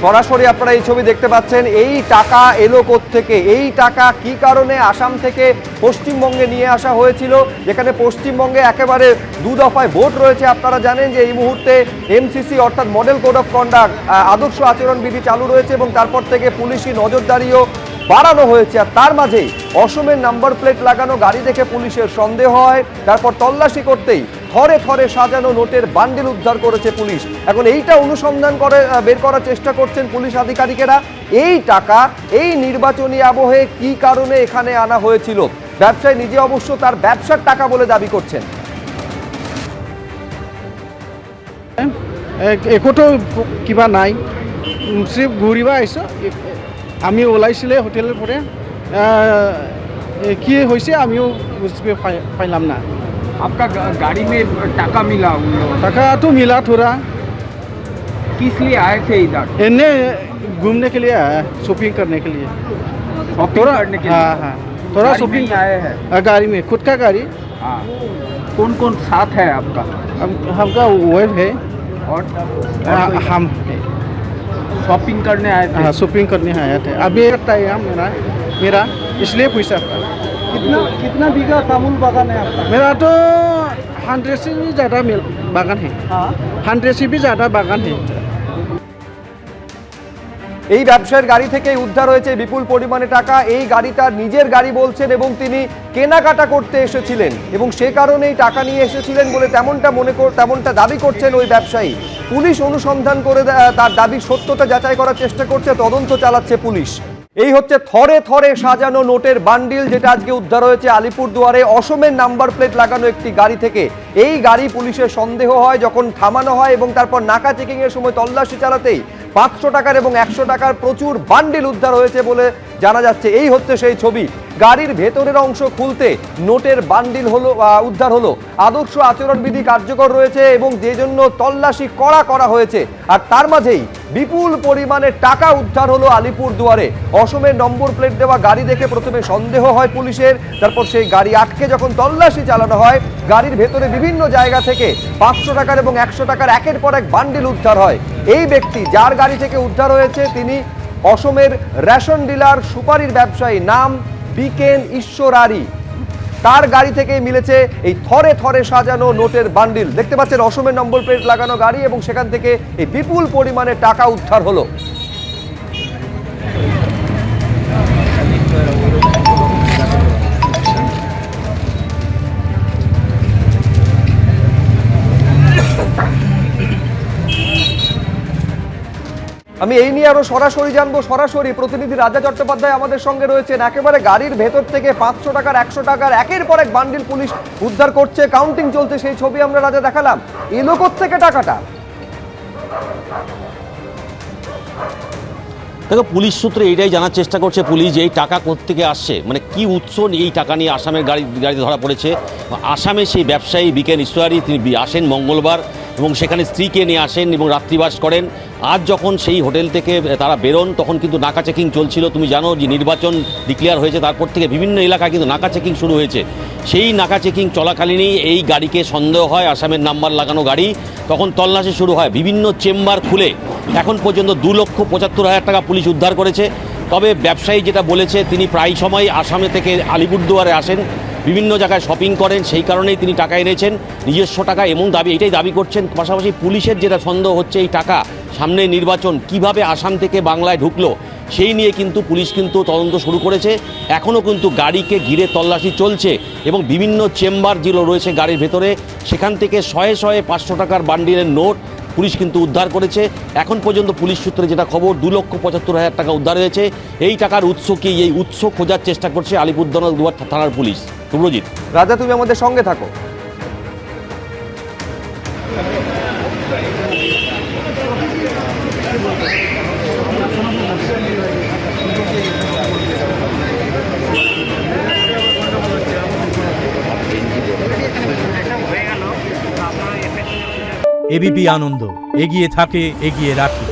সরাসরি আপনারা এই ছবি দেখতে পাচ্ছেন। এই টাকা এলো কোত্থেকে, এই টাকা কি কারণে আসাম থেকে পশ্চিমবঙ্গে নিয়ে আসা হয়েছিল, যেখানে পশ্চিমবঙ্গে একেবারে দু দফায় ভোট রয়েছে। আপনারা জানেন যে এই মুহূর্তে এমসিসি অর্থাৎ মডেল কোড অফ কন্ডাক্ট আদর্শ আচরণবিধি চালু রয়েছে এবং তারপর থেকে পুলিশি নজরদারিও বাড়ানো হয়েছে। আর তার মাঝেই অসমের নাম্বার প্লেট লাগানো গাড়ি দেখে পুলিশের সন্দেহ হয়। তারপর তল্লাশি করতেই থরে থরে সাজানো নোটের বান্ডিল উদ্ধার করেছে পুলিশ। এখন এইটা অনুসন্ধান করে বের করার চেষ্টা করছেন পুলিশ আধিকারিকেরা। এই টাকা এই নির্বাচনী আবহে কি কারণে এখানে আনা হয়েছিল, ব্যবসায়ী নিজে অবশ্য তার ব্যবসার টাকা বলে দাবি করছেন। একোটো কিবা নাই, সিফ ঘূৰিব আহিছোঁ। আমি ওলাইছিলে হোটেলের পরে, কি হয়েছে আমিও বুঝতে পাইলাম না। आपका गाड़ी में टाका मिला? टाका तो मिला थोड़ा। किस लिए आए थे इधर? इन्हें घूमने के लिए आया, शॉपिंग करने के लिए। शॉपिंग करने के लिए? हाँ हाँ, थोड़ा शॉपिंग आए हैं। गाड़ी में, खुद का गाड़ी। हाँ, कौन कौन साथ है आपका? हमका वाइफ है और हम शॉपिंग करने आए थे? हाँ, शॉपिंग करने आए थे। अभी टाइम मेरा इसलिए पूछा। कितना बीघा तामुल बागान है आपका? मेरा तो 100 से भी ज़्यादा बागान है। 100 से भी ज़्यादा बागान है। এই ব্যবসায়ের গাড়ি থেকে উদ্ধার হয়েছে বিপুল পরিমাণে টাকা। এই গাড়ি তার নিজের গাড়ি বলছেন এবং তিনি কেনাকাটা করতে এসেছিলেন এবং সে কারণেই টাকা নিয়ে এসেছিলেন বলে তেমনটা দাবি করছেন ওই ব্যবসায়ী। পুলিশ অনুসন্ধান করে তার দাবির সত্যতা যাচাই করার চেষ্টা করছে, তদন্ত চালাচ্ছে পুলিশ। এই হচ্ছে থরে থরে সাজানো নোটের বান্ডিল, যেটা আজকে উদ্ধার হয়েছে আলিপুরদুয়ারে অসমের নাম্বার প্লেট লাগানো একটি গাড়ি থেকে। এই গাড়ি পুলিশের সন্দেহ হয় যখন থামানো হয় এবং তারপর নাকা চেকিং এর সময় তল্লাশি চালাতেই 500 টাকার এবং 100 টাকার প্রচুর বান্ডিল উদ্ধার হয়েছে বলে জানা যাচ্ছে। এই হচ্ছে সেই ছবি। গাড়ির ভেতরের অংশ খুলতে নোটের বান্ডিল উদ্ধার হলো। আদর্শ আচরণবিধি কার্যকর রয়েছে এবং যে জন্য তল্লাশি করা হয়েছে। আর তার মাঝেই বিপুল পরিমাণে টাকা উদ্ধার হলো আলিপুরদুয়ারে। অসমের নম্বর প্লেট দেওয়া গাড়ি দেখে প্রথমে সন্দেহ হয় পুলিশের, তারপর সেই গাড়ি আটকে যখন তল্লাশি চালানো হয়, গাড়ির ভেতরে বিভিন্ন জায়গা থেকে 500 টাকার এবং 100 টাকার একের পর এক বান্ডিল উদ্ধার হয়। এই ব্যক্তি যার গাড়ি থেকে উদ্ধার হয়েছে তিনি অসমের রেশন ডিলার সুপারির ব্যবসায়ী, নাম বিকেন ঈশ্বরারি। তার গাড়ি থেকে মিলেছে এই থরে থরে সাজানো নোটের বান্ডিল। দেখতে পাচ্ছেন অসমের নম্বর প্লেট লাগানো গাড়ি এবং সেখান থেকে এই বিপুল পরিমাণে টাকা উদ্ধার হলো। আমি এই নিয়ে আরো সরাসরি জানবো। সরাসরি প্রতিনিধি রাজা চট্টোপাধ্যায় আমাদের সঙ্গে রয়েছেন। একেবারে গাড়ির ভেতর থেকে 500 টাকার 100 টাকার একের পর এক বান্ডিল পুলিশ উদ্ধার করছে, কাউন্টিং চলছে, সেই ছবি আমরা রাজা দেখালাম। এলো কোত্থেকে টাকাটা? দেখো, পুলিশ সূত্রে এইটাই জানার চেষ্টা করছে পুলিশ যে এই টাকা কোত্থেকে আসছে, মানে কি উৎস এই টাকা নিয়ে আসামের গাড়িতে ধরা পড়েছে। আসামে সেই ব্যবসায়ী বিকেন ঈশ্বরী তিনি আসেন মঙ্গলবার এবং সেখানে স্ত্রীকে নিয়ে আসেন এবং রাত্রিবাস করেন। আজ যখন সেই হোটেল থেকে তারা বেরোন তখন কিন্তু নাকা চেকিং চলছিল। তুমি জানো যে নির্বাচন ডিক্লেয়ার হয়েছে, তারপর থেকে বিভিন্ন এলাকায় কিন্তু নাকা চেকিং শুরু হয়েছে। সেই নাকা চেকিং চলাকালীনই এই গাড়িকে সন্দেহ হয়, আসামের নাম্বার লাগানো গাড়ি। তখন তল্লাশি শুরু হয়, বিভিন্ন চেম্বার খুলে এখন পর্যন্ত 2,75,000 টাকা পুলিশ উদ্ধার করেছে। তবে ব্যবসায়ী যেটা বলেছে, তিনি প্রায় সময় আসামে থেকে আলিপুরদুয়ারে আসেন, বিভিন্ন জায়গায় শপিং করেন, সেই কারণেই তিনি টাকা এনেছেন নিজস্ব টাকা এবং এটাই দাবি করছেন। পাশাপাশি পুলিশের যেটা সন্দেহ হচ্ছে এই টাকা সামনে নির্বাচন কিভাবে আসাম থেকে বাংলায় ঢুকলো সেই নিয়ে কিন্তু পুলিশ কিন্তু তদন্ত শুরু করেছে। এখনও কিন্তু গাড়িকে ঘিরে তল্লাশি চলছে এবং বিভিন্ন চেম্বার যেগুলো রয়েছে গাড়ির ভেতরে সেখান থেকে শয়ে 500 টাকার বান্ডিলের নোট পুলিশ কিন্তু উদ্ধার করেছে। এখন পর্যন্ত পুলিশ সূত্রে যেটা খবর 2,75,000 টাকা উদ্ধার হয়েছে। এই টাকার উৎস কি, এই উৎস খোঁজার চেষ্টা করছে আলিপুরদুয়ার থানার পুলিশ। সুব্রজিৎ। রাজা, তুমি আমাদের সঙ্গে থাকো। এবিপি আনন্দ এগিয়ে থাকে, এগিয়ে রাখে।